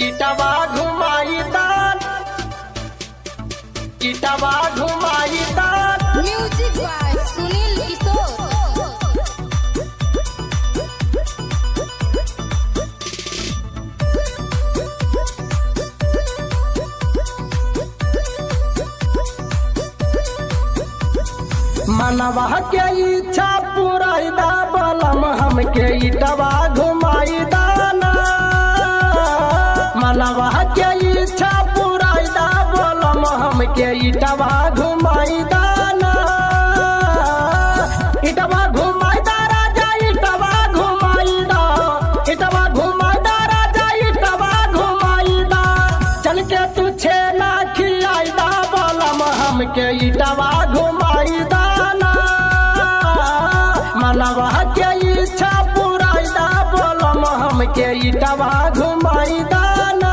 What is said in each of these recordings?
इटवा घुमाई दान, इटवा घुमाई दान। म्यूजिक बाय सुनील किशोर। मनवा के इच्छा पुराई दा बलम हमके इटवा घुमाई दाना। मनवा के इच्छा पुराई दा बलम हमके इटवा घुमाई दाना। इटवा घुमाई दा राजा इटवा घुमाई दा, इटवा घुमाई दा राजा इटवा घुमाई दा। चल के तू छेना खियाई दा बलम हमके इटवा घुमाई दा। मनवा के इच्छा पुराई दा बलम हमके इटवा घुमाई दाना।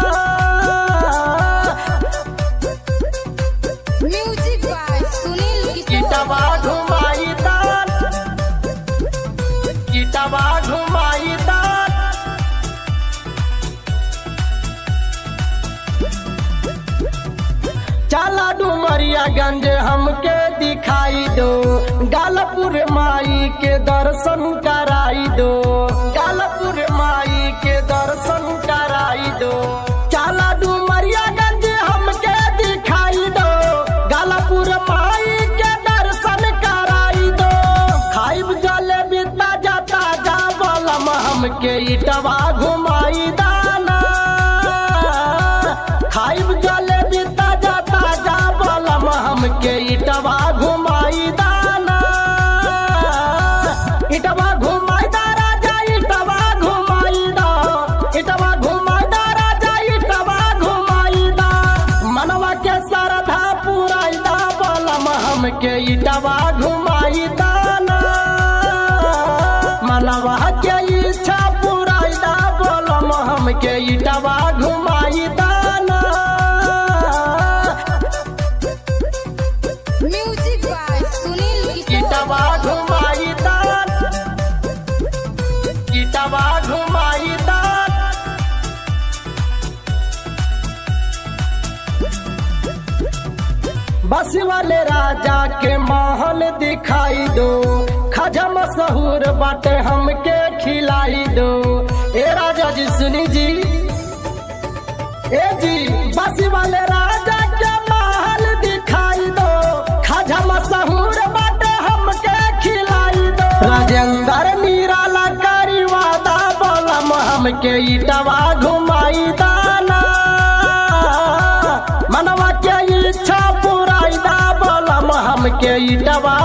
म्यूजिक बाय सुनील किशोर। इटवा घुमाई दान, इटवा घुमाई दान। चला डुमरियागंज हमके दिखाई दो, गालपुर माई के दर्शन कराई दो, गालपुर माई के दर्शन कराई दो। चला डुमरियागंज हमके दिखाई दो, गालपुर माई के दर्शन कराई दो। खाइब जलेबी ताजा ताजा बलम हमके इटवा घुमाई दाना। खाइब जलेबी ताजा ताजा बलम हमके इटवा घुमाई दाना। इटवा घुमाई दा राजा इटवा घुमाई दा, इटवा घुमाई दा राजा इटवा घुमाई दा। मनवा के श्रद्धा पुराई दा बलम हमके इटवा घुमाई दाना। मनवा के इच्छा पुराई दा बलम हमके इटवा घुमाई दाना। म्यूजिक बाय सुनील किशोर। इटवा घुमाई दान, इटवा घुमाई दान। बस वाले राजा के महल दिखाई दो, खजा मशहूर बाटे हमके खिलाई दो। ए राजा जी सुनी जी, ए जी बस वाले राजा के महल दिखाई दो, खजा मशहूर बाटे हमके खिलाई दो। राजेंद्र निराला करी वादा बलम हमके इटवा घुमाई दाना। मनवा के इच्छा पुराई दा बलम हमके इटवा